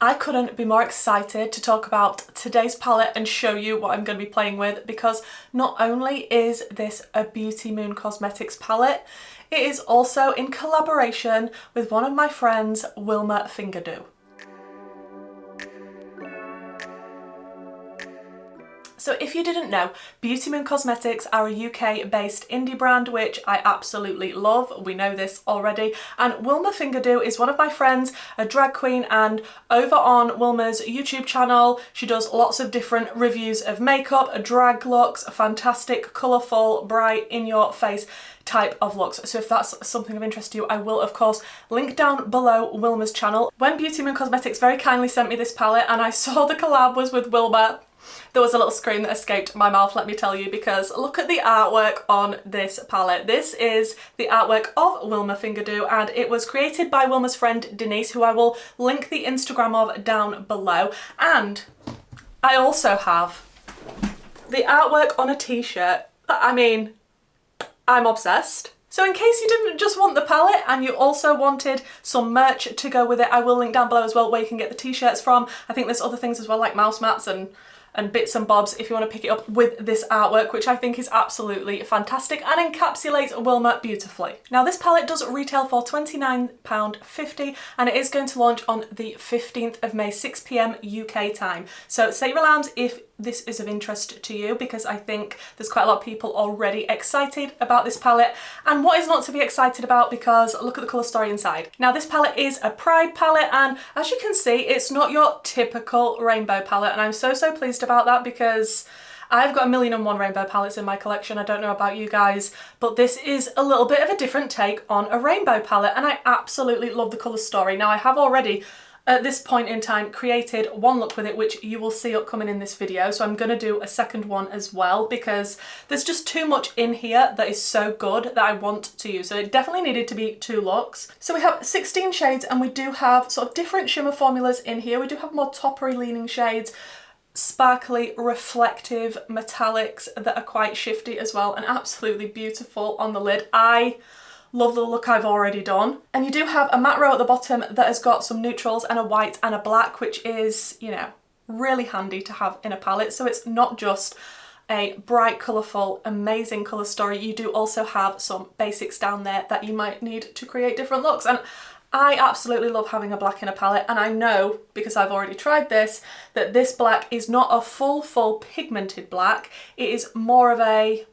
I couldn't be more excited to talk about today's palette and show you what I'm going to be playing with, because not only is this a Beautymoon Cosmetics palette, it is also in collaboration with one of my friends, Wilma Fingerdoo. So if you didn't know, Beautymoon Cosmetics are a UK-based indie brand, which I absolutely love. We know this already. And Wilma Fingerdoo is one of my friends, a drag queen, and over on Wilma's YouTube channel, she does lots of different reviews of makeup, drag looks, fantastic, colourful, bright, in-your-face type of looks. So if that's something of interest to you, I will of course link down below Wilma's channel. When Beautymoon Cosmetics very kindly sent me this palette and I saw the collab was with Wilma, there was a little scream that escaped my mouth, let me tell you, because look at the artwork on this palette. This is the artwork of Wilma Fingerdoo, and it was created by Wilma's friend Denise, who I will link the Instagram of down below. And I also have the artwork on a t-shirt. I mean, I'm obsessed. So in case you didn't just want the palette and you also wanted some merch to go with it, I will link down below as well where you can get the t-shirts from. I think there's other things as well, like mouse mats and bits and bobs if you want to pick it up with this artwork, which I think is absolutely fantastic and encapsulates Wilma beautifully. Now this palette does retail for £29.50 and it is going to launch on the 15th of May, 6 PM UK time. So set your alarms if this is of interest to you, because I think there's quite a lot of people already excited about this palette. And what is not to be excited about, because look at the colour story inside. Now this palette is a Pride palette, and as you can see, it's not your typical rainbow palette, and I'm so pleased about that, because I've got 1,000,001 rainbow palettes in my collection. I don't know about you guys, but this is a little bit of a different take on a rainbow palette, and I absolutely love the colour story. Now I have already at this point in time created one look with it, which you will see upcoming in this video, so I'm going to do a second one as well, because there's just too much in here that is so good that I want to use. So it definitely needed to be 2 looks. So we have 16 shades, and we do have sort of different shimmer formulas in here. We do have more toppery leaning shades, sparkly, reflective metallics that are quite shifty as well, and absolutely beautiful on the lid. I love the look I've already done. And you do have a matte row at the bottom that has got some neutrals and a white and a black, which is, you know, really handy to have in a palette. So it's not just a bright, colourful, amazing colour story. You do also have some basics down there that you might need to create different looks. And I absolutely love having a black in a palette, and I know, because I've already tried this, that this black is not a full pigmented black. It is more of a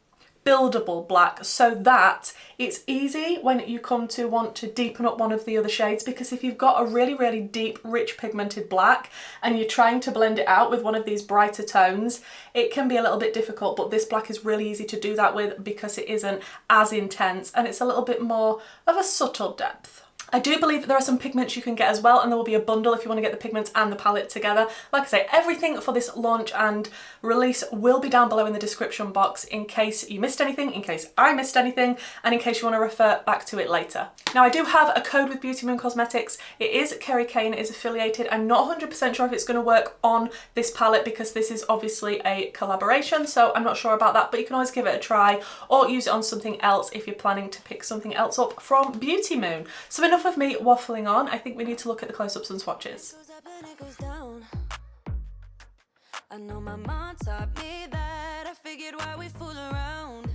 buildable black, so that it's easy when you come to want to deepen up one of the other shades, because if you've got a really deep, rich pigmented black and you're trying to blend it out with one of these brighter tones, it can be a little bit difficult, but this black is really easy to do that with because it isn't as intense and it's a little bit more of a subtle depth. I do believe that there are some pigments you can get as well, and there will be a bundle if you want to get the pigments and the palette together. Like I say, everything for this launch and release will be down below in the description box in case you missed anything, in case I missed anything, and in case you want to refer back to it later. Now I do have a code with Beautymoon Cosmetics. It is Kerry K and it is affiliated. I'm not 100% sure if it's going to work on this palette because this is obviously a collaboration, so I'm not sure about that, but you can always give it a try or use it on something else if you're planning to pick something else up from Beautymoon. So enough of me waffling on, I think we need to look at the close-ups and swatches. I know my mom taught me that. I figured why we fool around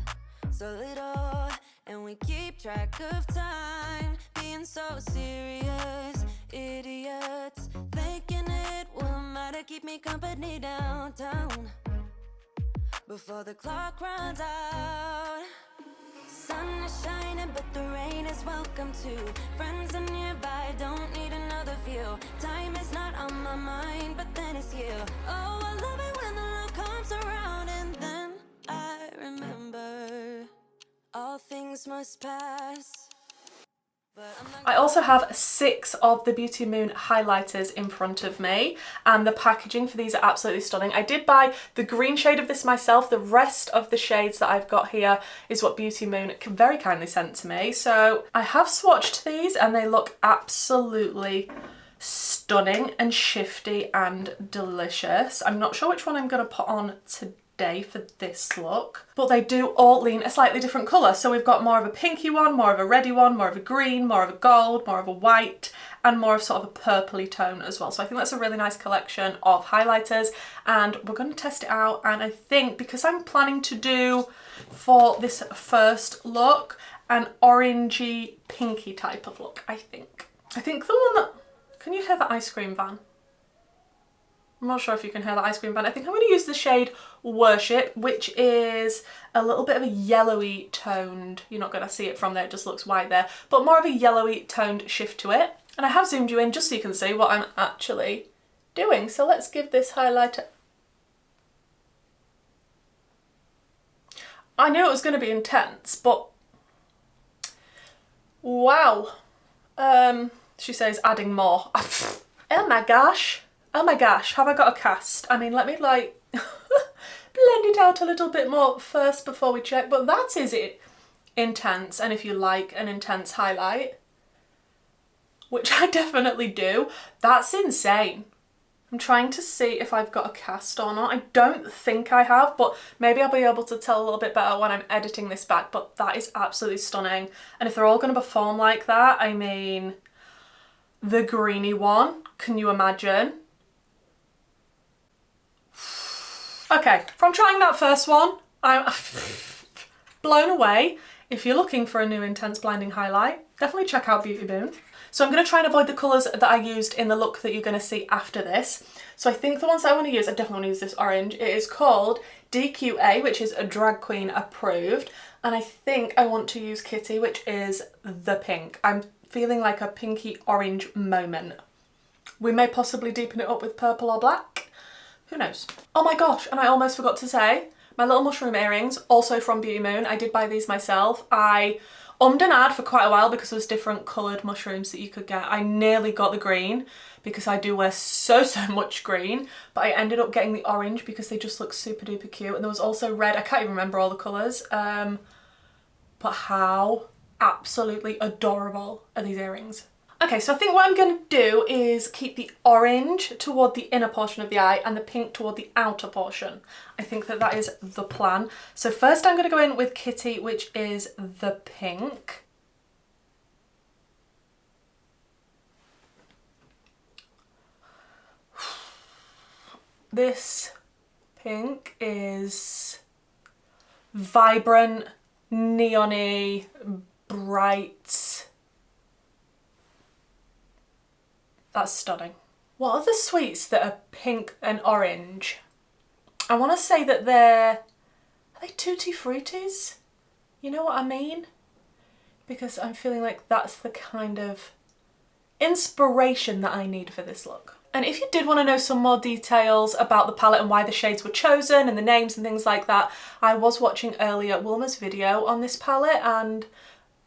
so little, and we keep track of time, being so serious, idiots, thinking it will matter, keep me company downtown before the clock runs out. Sun is shining, but the rain is welcome too. Friends are nearby, don't need another view. Time is not on my mind, but then it's you. Oh, I love it when the love comes around, and then I remember all things must pass. I also have 6 of the Beautymoon highlighters in front of me, and the packaging for these are absolutely stunning. I did buy the green shade of this myself. The rest of the shades that I've got here is what Beautymoon very kindly sent to me. So I have swatched these and they look absolutely stunning and shifty and delicious. I'm not sure which one I'm going to put on today. day for this look, but they do all lean a slightly different colour. So we've got more of a pinky one, more of a reddy one, more of a green, more of a gold, more of a white, and more of sort of a purpley tone as well. So I think that's a really nice collection of highlighters, and we're going to test it out. And I think because I'm planning to do for this first look an orangey pinky type of look, I think the one that, can you hear the ice cream van? I'm not sure if you can hear the ice cream van. I think I'm going to use the shade Worship, which is a little bit of a yellowy toned, you're not going to see it from there, it just looks white there, but more of a yellowy toned shift to it. And I have zoomed you in just so you can see what I'm actually doing. So let's give this highlighter. I knew it was going to be intense, but wow. She says adding more. Oh my gosh. Oh my gosh, have I got a cast? I mean, let me like blend it out a little bit more first before we check, but that is it. Intense, and if you like an intense highlight, which I definitely do, that's insane. I'm trying to see if I've got a cast or not. I don't think I have, but maybe I'll be able to tell a little bit better when I'm editing this back, but that is absolutely stunning. And if they're all going to perform like that, I mean, the greeny one, can you imagine? Okay, from trying that first one, I'm blown away. If you're looking for a new intense blinding highlight, definitely check out Beautymoon. So I'm going to try and avoid the colours that I used in the look that you're going to see after this. So I think the ones that I want to use, I definitely want to use this orange. It is called DQA, which is a drag queen approved. And I think I want to use Kitty, which is the pink. I'm feeling like a pinky orange moment. We may possibly deepen it up with purple or black. Who knows? Oh my gosh, and I almost forgot to say, my little mushroom earrings, also from Beautymoon. I did buy these myself. I ummed and ahed for quite a while because there was different coloured mushrooms that you could get. I nearly got the green because I do wear so much green, but I ended up getting the orange because they just look super duper cute. And there was also red, I can't even remember all the colours, but how absolutely adorable are these earrings? Okay, so I think what I'm going to do is keep the orange toward the inner portion of the eye and the pink toward the outer portion. I think that that is the plan. So first I'm going to go in with Kitty, which is the pink. This pink is vibrant, neon-y, bright. That's stunning. What are the sweets that are pink and orange? I want to say that are they Tutti Fruttis? You know what I mean? Because I'm feeling like that's the kind of inspiration that I need for this look. And if you did want to know some more details about the palette and why the shades were chosen and the names and things like that, I was watching earlier Wilma's video on this palette, and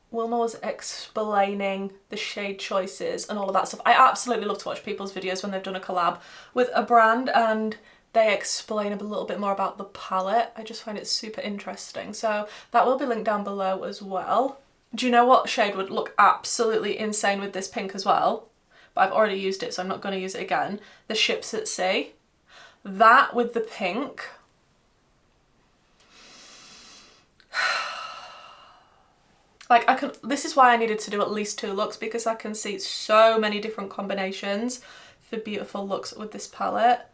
Wilma was explaining the shade choices and all of that stuff. I absolutely love to watch people's videos when they've done a collab with a brand and they explain a little bit more about the palette. I just find it super interesting. So that will be linked down below as well. Do you know what shade would look absolutely insane with this pink as well? But I've already used it, so I'm not going to use it again. The Ships at Sea. That with the pink. Like this is why I needed to do at least 2 looks, because I can see so many different combinations for beautiful looks with this palette.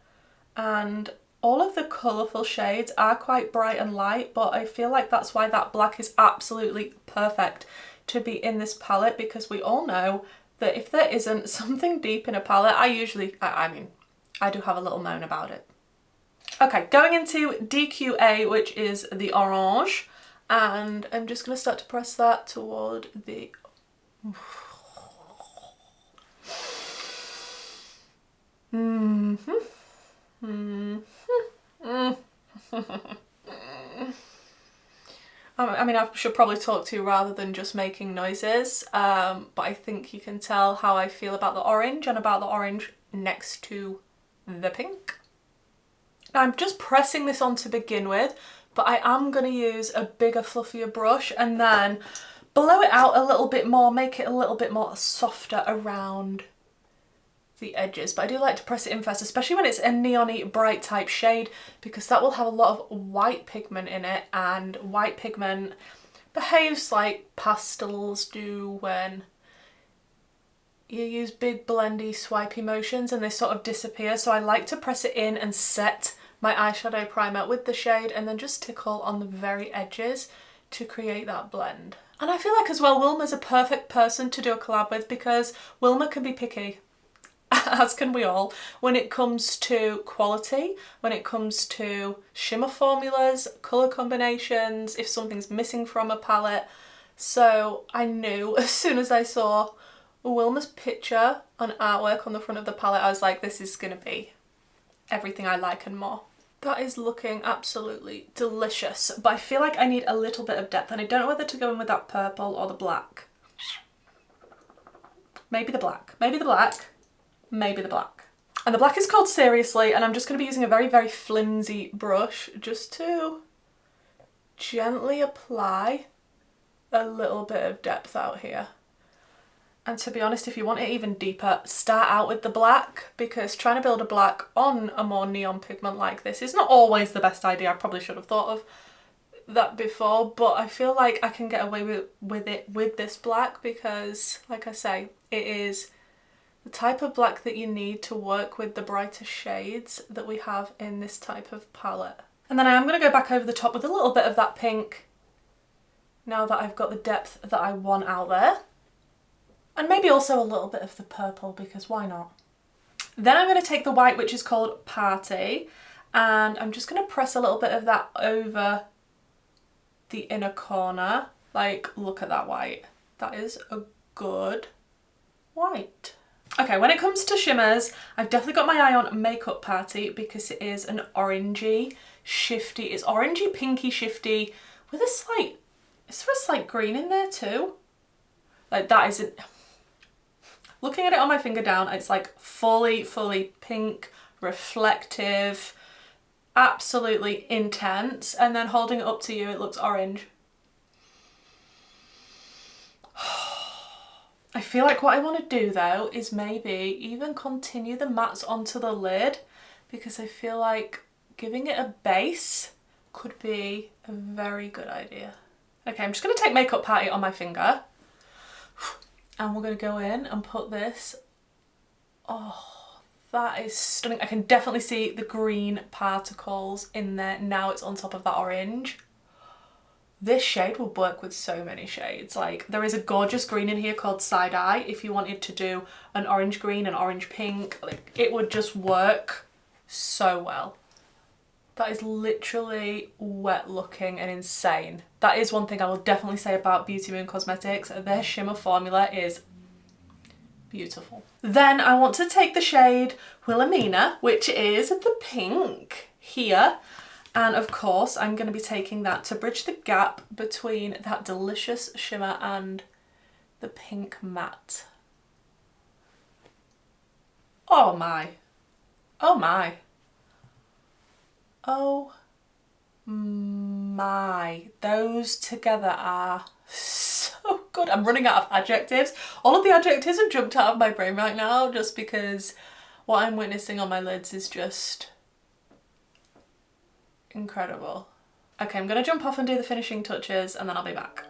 And all of the colourful shades are quite bright and light, but I feel like that's why that black is absolutely perfect to be in this palette, because we all know that if there isn't something deep in a palette, I mean, I do have a little moan about it. Okay, going into DQA, which is the orange. And I'm just going to start to press that toward the... I mean, I should probably talk to you rather than just making noises, but I think you can tell how I feel about the orange and about the orange next to the pink. Now, I'm just pressing this on to begin with, but I am going to use a bigger, fluffier brush and then blow it out a little bit more, make it a little bit more softer around the edges, but I do like to press it in first, especially when it's a neon-y bright type shade, because that will have a lot of white pigment in it, and white pigment behaves like pastels do when you use big blendy swipey motions and they sort of disappear. So I like to press it in and set my eyeshadow primer with the shade and then just tickle on the very edges to create that blend. And I feel like as well, Wilma's a perfect person to do a collab with, because Wilma can be picky, as can we all, when it comes to quality, when it comes to shimmer formulas, colour combinations, if something's missing from a palette. So I knew as soon as I saw Wilma's picture on artwork on the front of the palette, I was like, this is going to be everything I like and more. That is looking absolutely delicious, but I feel like I need a little bit of depth, and I don't know whether to go in with that purple or the black. Maybe the black, maybe the black, maybe the black. And the black is called Seriously, and I'm just going to be using a very, very flimsy brush just to gently apply a little bit of depth out here. And to be honest, if you want it even deeper, start out with the black, because trying to build a black on a more neon pigment like this is not always the best idea. I probably should have thought of that before, but I feel like I can get away with it with this black, because like I say, it is the type of black that you need to work with the brighter shades that we have in this type of palette. And then I am going to go back over the top with a little bit of that pink now that I've got the depth that I want out there. And maybe also a little bit of the purple, because why not? Then I'm going to take the white, which is called Party, and I'm just going to press a little bit of that over the inner corner. Like, look at that white. That is a good white. Okay, when it comes to shimmers, I've definitely got my eye on Makeup Party, because it is an orangey, shifty, it's orangey, pinky, shifty, with a slight, is there a slight green in there too? Like, that isn't... Looking at it on my finger down, it's like fully pink, reflective, absolutely intense. And then holding it up to you, it looks orange. I feel like what I want to do though is maybe even continue the mattes onto the lid, because I feel like giving it a base could be a very good idea. Okay, I'm just going to take Makeup Party on my finger. And we're going to go in and put this. Oh, that is stunning. I can definitely see the green particles in there. Now it's on top of that orange. This shade will work with so many shades. Like, there is a gorgeous green in here called Side Eye. If you wanted to do an orange green, an orange pink, like, it would just work so well. That is literally wet looking and insane. That is one thing I will definitely say about Beautymoon Cosmetics. Their shimmer formula is beautiful. Then I want to take the shade Wilhelmina, which is the pink here. And of course, I'm going to be taking that to bridge the gap between that delicious shimmer and the pink matte. Oh my. Oh my. Oh my, those together are so good. I'm running out of adjectives. All of the adjectives have jumped out of my brain right now, just because what I'm witnessing on my lids is just incredible. Okay, I'm gonna jump off and do the finishing touches, and then I'll be back.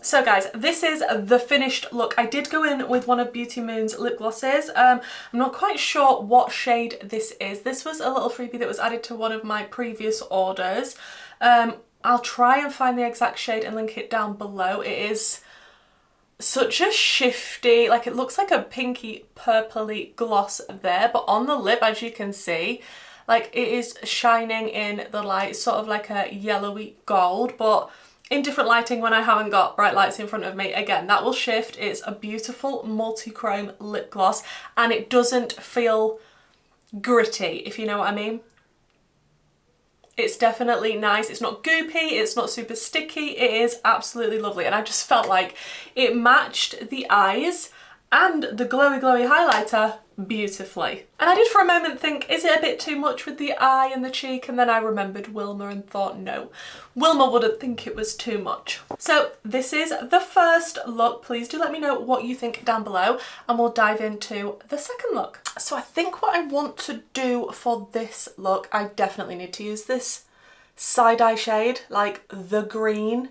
So guys, this is the finished look. I did go in with one of Beautymoon's lip glosses. I'm not quite sure what shade this is. This was a little freebie that was added to one of my previous orders. I'll try and find the exact shade and link it down below. It is such a shifty, like, it looks like a pinky purpley gloss there, but on the lip, as you can see, like, it is shining in the light, sort of like a yellowy gold, but in different lighting when I haven't got bright lights in front of me. Again, that will shift. It's a beautiful multi-chrome lip gloss, and it doesn't feel gritty, if you know what I mean. It's definitely nice. It's not goopy, it's not super sticky. It is absolutely lovely, and I just felt like it matched the eyes and the glowy glowy highlighter beautifully. And I did for a moment think, is it a bit too much with the eye and the cheek? And then I remembered Wilma and thought, no, Wilma wouldn't think it was too much. So this is the first look. Please do let me know what you think down below and we'll dive into the second look. So I think what I want to do for this look, I definitely need to use this side-eye shade, like the green.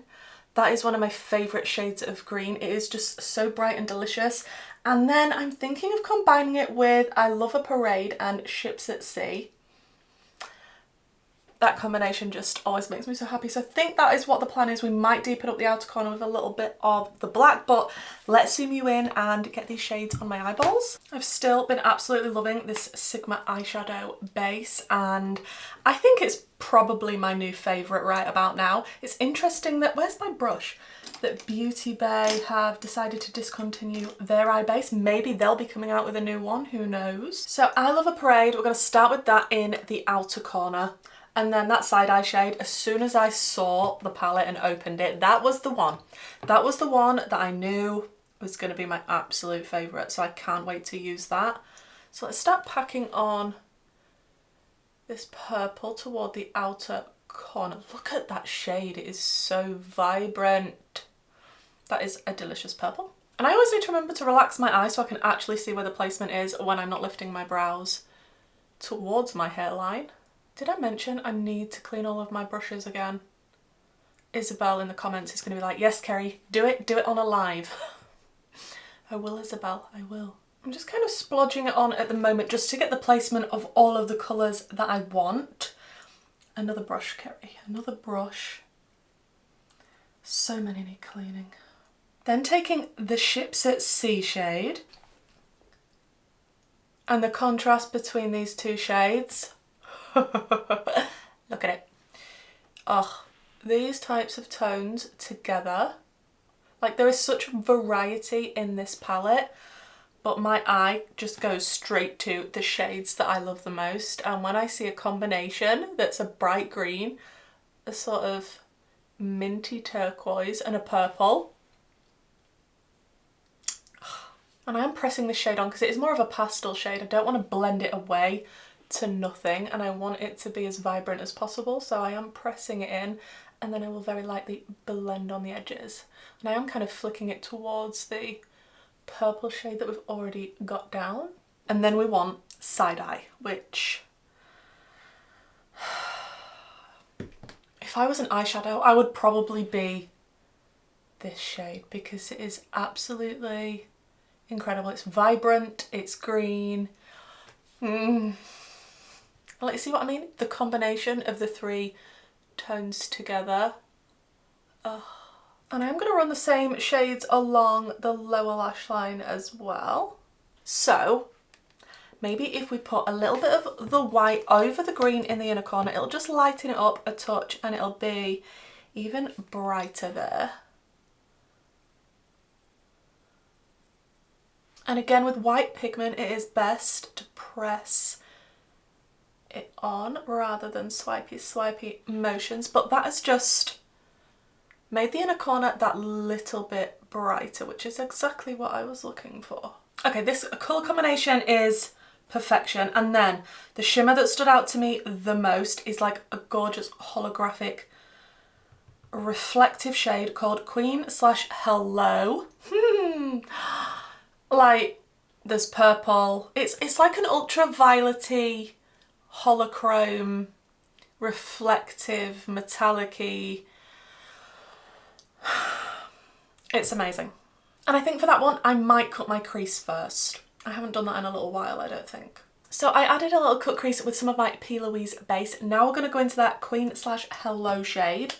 That is one of my favourite shades of green. It is just so bright and delicious. And then I'm thinking of combining it with I Love a Parade and Ships at Sea. That combination just always makes me so happy. So I think that is what the plan is. We might deepen up the outer corner with a little bit of the black, but let's zoom you in and get these shades on my eyeballs. I've still been absolutely loving this Sigma eyeshadow base, and I think it's probably my new favourite right about now. It's interesting that, where's my brush? That Beauty Bay have decided to discontinue their eye base. Maybe they'll be coming out with a new one, who knows? So I Love a Parade, we're going to start with that in the outer corner. And then that side eye shade, as soon as I saw the palette and opened it, that was the one. That was the one that I knew was going to be my absolute favourite. So I can't wait to use that. So let's start packing on this purple toward the outer corner. Look at that shade, it is so vibrant. That is a delicious purple. And I always need to remember to relax my eye so I can actually see where the placement is when I'm not lifting my brows towards my hairline. Did I mention I need to clean all of my brushes again? Isabel in the comments is going to be like, yes, Kerry, do it on a live. I will, Isabel, I will. I'm just kind of splodging it on at the moment just to get the placement of all of the colours that I want. Another brush, Kerry, another brush. So many need cleaning. Then taking the Ships at Sea shade and the contrast between these two shades. Look at it. Oh, these types of tones together. Like, there is such variety in this palette, but my eye just goes straight to the shades that I love the most. And when I see a combination that's a bright green, a sort of minty turquoise and a purple, and I am pressing this shade on because it is more of a pastel shade. I don't want to blend it away to nothing and I want it to be as vibrant as possible, so I am pressing it in and then I will very lightly blend on the edges. And I am kind of flicking it towards the purple shade that we've already got down. And then we want side eye, which if I was an eyeshadow I would probably be this shade because it is absolutely incredible. It's vibrant, it's green. Like, see what I mean? The combination of the three tones together. Oh. And I'm going to run the same shades along the lower lash line as well. So maybe if we put a little bit of the white over the green in the inner corner, it'll just lighten it up a touch and it'll be even brighter there. And again, with white pigment, it is best to press it on rather than swipey motions, but that has just made the inner corner that little bit brighter, which is exactly what I was looking for. Okay, this colour combination is perfection. And then the shimmer that stood out to me the most is like a gorgeous holographic reflective shade called Queen/Hello. Like, there's purple. It's like an ultraviolet-y holochrome, reflective, metallic-y. It's amazing. And I think for that one I might cut my crease first. I haven't done that in a little while, I don't think. So I added a little cut crease with some of my P. Louise base. Now we're going to go into that Queen/Hello shade.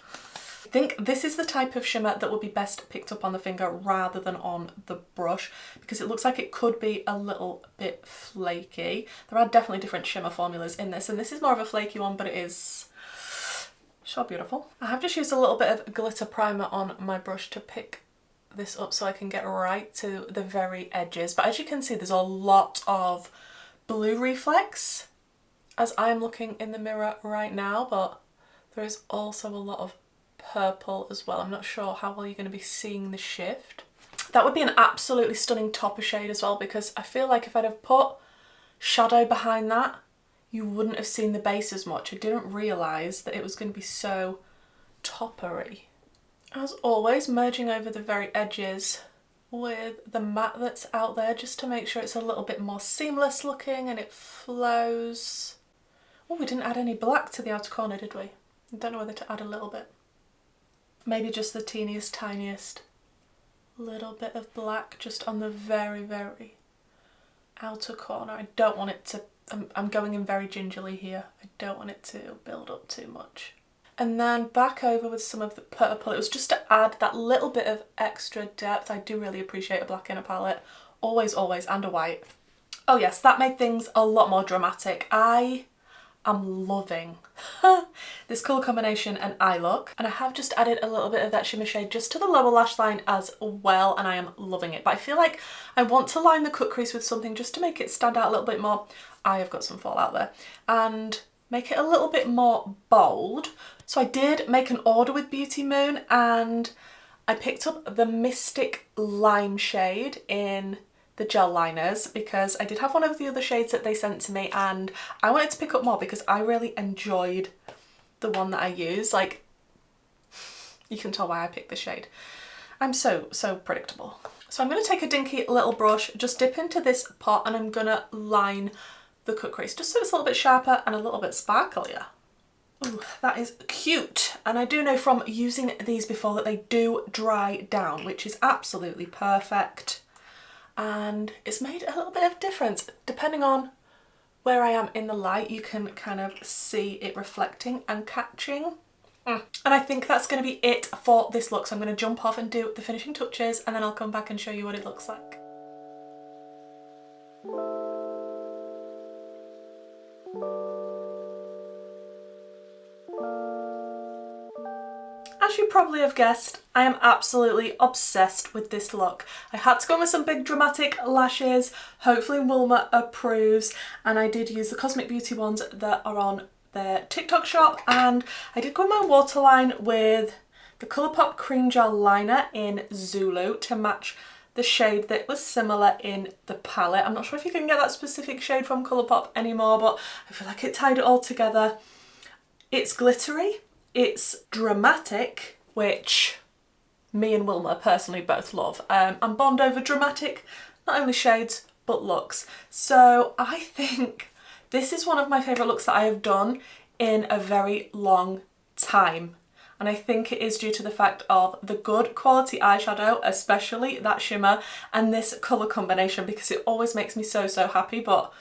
I think this is the type of shimmer that would be best picked up on the finger rather than on the brush, because it looks like it could be a little bit flaky. There are definitely different shimmer formulas in this, and this is more of a flaky one, but it is so beautiful. I have just used a little bit of glitter primer on my brush to pick this up so I can get right to the very edges. But as you can see, there's a lot of blue reflex as I'm looking in the mirror right now, but there is also a lot of purple as well. I'm not sure how well you're going to be seeing the shift. That would be an absolutely stunning topper shade as well, because I feel like if I'd have put shadow behind that, you wouldn't have seen the base as much. I didn't realise that it was going to be so toppery. As always, merging over the very edges with the matte that's out there just to make sure it's a little bit more seamless looking and it flows. Oh, we didn't add any black to the outer corner, did we? I don't know whether to add a little bit. Maybe just the teeniest, tiniest little bit of black just on the very, very outer corner. I don't want it to, I'm going in very gingerly here. I don't want it to build up too much. And then back over with some of the purple. It was just to add that little bit of extra depth. I do really appreciate a black in a palette. Always, always, and a white. Oh yes, that made things a lot more dramatic. I am loving this colour combination and eye look. And I have just added a little bit of that shimmer shade just to the lower lash line as well, and I am loving it. But I feel like I want to line the cut crease with something just to make it stand out a little bit more. I have got some fallout there. And make it a little bit more bold. So I did make an order with Beautymoon and I picked up the Mystic Lime shade in the gel liners because I did have one of the other shades that they sent to me and I wanted to pick up more because I really enjoyed the one that I use. Like, you can tell why I picked the shade. I'm so predictable. So I'm going to take a dinky little brush, just dip into this pot and I'm going to line the cut crease just so it's a little bit sharper and a little bit sparklier. Ooh, that is cute. And I do know from using these before that they do dry down, which is absolutely perfect. And it's made a little bit of difference. Depending on where I am in the light, you can kind of see it reflecting and catching. And I think that's going to be it for this look. So I'm going to jump off and do the finishing touches and then I'll come back and show you what it looks like. As you probably have guessed, I am absolutely obsessed with this look. I had to go with some big dramatic lashes. Hopefully Wilma approves, and I did use the Cosmic Beauty ones that are on their TikTok shop, and I did go with my waterline with the Colourpop Cream Gel Liner in Zulu to match the shade that was similar in the palette. I'm not sure if you can get that specific shade from Colourpop anymore, but I feel like it tied it all together. It's glittery. It's dramatic, which me and Wilma personally both love. I'm bond over dramatic, not only shades, but looks. So I think this is one of my favourite looks that I have done in a very long time. And I think it is due to the fact of the good quality eyeshadow, especially that shimmer, and this colour combination, because it always makes me so happy. But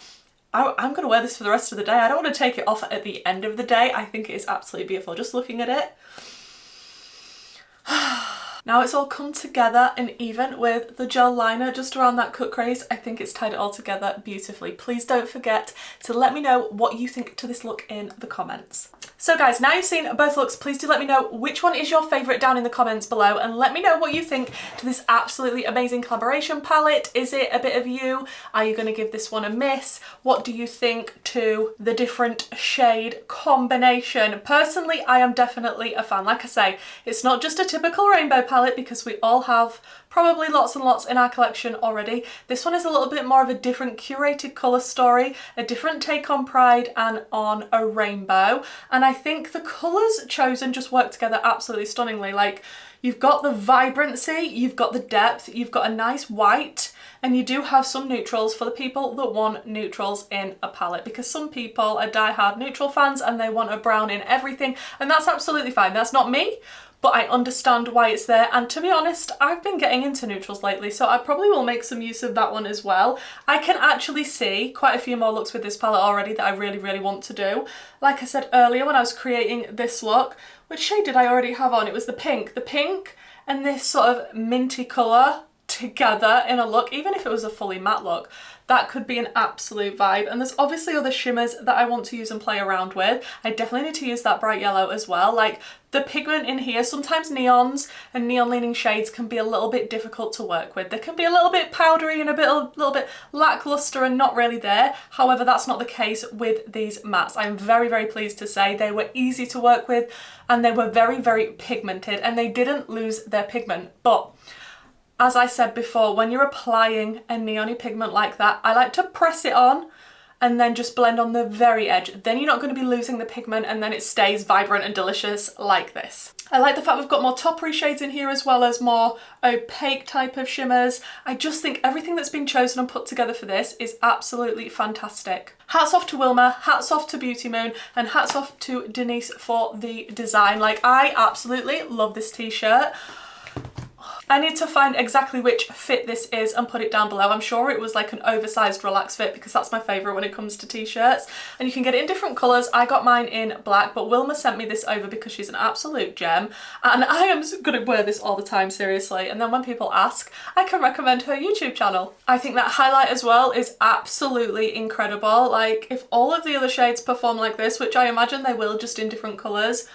I'm going to wear this for the rest of the day. I don't want to take it off at the end of the day. I think it is absolutely beautiful. Just looking at it. Now it's all come together and even with the gel liner just around that cut crease. I think it's tied it all together beautifully. Please don't forget to let me know what you think to this look in the comments. So guys, now you've seen both looks, please do let me know which one is your favourite down in the comments below, and let me know what you think to this absolutely amazing collaboration palette. Is it a bit of you? Are you going to give this one a miss? What do you think to the different shade combination? Personally, I am definitely a fan. Like I say, it's not just a typical rainbow palette because we all have probably lots and lots in our collection already. This one is a little bit more of a different curated colour story, a different take on Pride and on a rainbow. And I think the colours chosen just work together absolutely stunningly. Like, you've got the vibrancy, you've got the depth, you've got a nice white, and you do have some neutrals for the people that want neutrals in a palette, because some people are die-hard neutral fans and they want a brown in everything, and that's absolutely fine. That's not me. But I understand why it's there, and to be honest, I've been getting into neutrals lately, so I probably will make some use of that one as well. I can actually see quite a few more looks with this palette already that I really want to do. Like I said earlier when I was creating this look, which shade did I already have on? It was the pink. The pink and this sort of minty colour together in a look, even if it was a fully matte look, that could be an absolute vibe. And there's obviously other shimmers that I want to use and play around with. I definitely need to use that bright yellow as well. Like, the pigment in here, sometimes neons and neon leaning shades can be a little bit difficult to work with. They can be a little bit powdery and a little bit lackluster and not really there. However, that's not the case with these mattes. I'm very pleased to say they were easy to work with and they were very pigmented and they didn't lose their pigment. But As I said before, when you're applying a neon pigment like that, I like to press it on and then just blend on the very edge. Then you're not going to be losing the pigment and then it stays vibrant and delicious like this. I like the fact we've got more toppery shades in here as well as more opaque type of shimmers. I just think everything that's been chosen and put together for this is absolutely fantastic. Hats off to Wilma, hats off to Beautymoon, and hats off to Denise for the design. Like, I absolutely love this t-shirt. I need to find exactly which fit this is and put it down below. I'm sure it was like an oversized relaxed fit because that's my favourite when it comes to t-shirts. And you can get it in different colours. I got mine in black, but Wilma sent me this over because she's an absolute gem. And I am going to wear this all the time, seriously. And then when people ask, I can recommend her YouTube channel. I think that highlight as well is absolutely incredible. Like, if all of the other shades perform like this, which I imagine they will, just in different colours,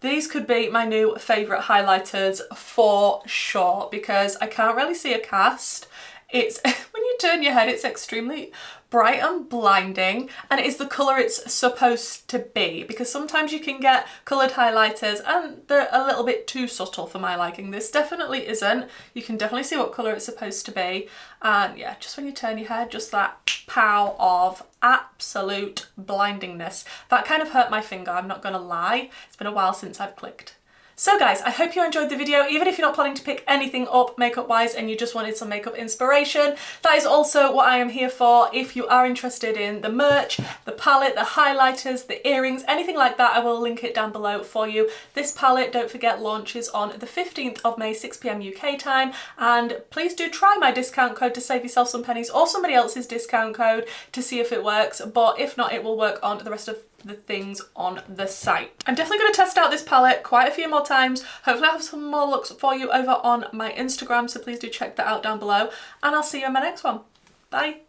these could be my new favourite highlighters for sure, because I can't really see a cast. It's, when you turn your head, it's extremely bright and blinding, and it is the colour it's supposed to be, because sometimes you can get coloured highlighters and they're a little bit too subtle for my liking. This definitely isn't. You can definitely see what colour it's supposed to be, and yeah, just when you turn your head, just that pow of absolute blindingness. That kind of hurt my finger, I'm not gonna lie. It's been a while since I've clicked. So guys, I hope you enjoyed the video. Even if you're not planning to pick anything up makeup wise and you just wanted some makeup inspiration, that is also what I am here for. If you are interested in the merch, the palette, the highlighters, the earrings, anything like that, I will link it down below for you. This palette, don't forget, launches on the 15th of May, 6 PM UK time, and please do try my discount code to save yourself some pennies, or somebody else's discount code to see if it works, but if not, it will work on the rest of the things on the site. I'm definitely going to test out this palette quite a few more times. Hopefully I have some more looks for you over on my Instagram, so please do check that out down below, and I'll see you in my next one. Bye.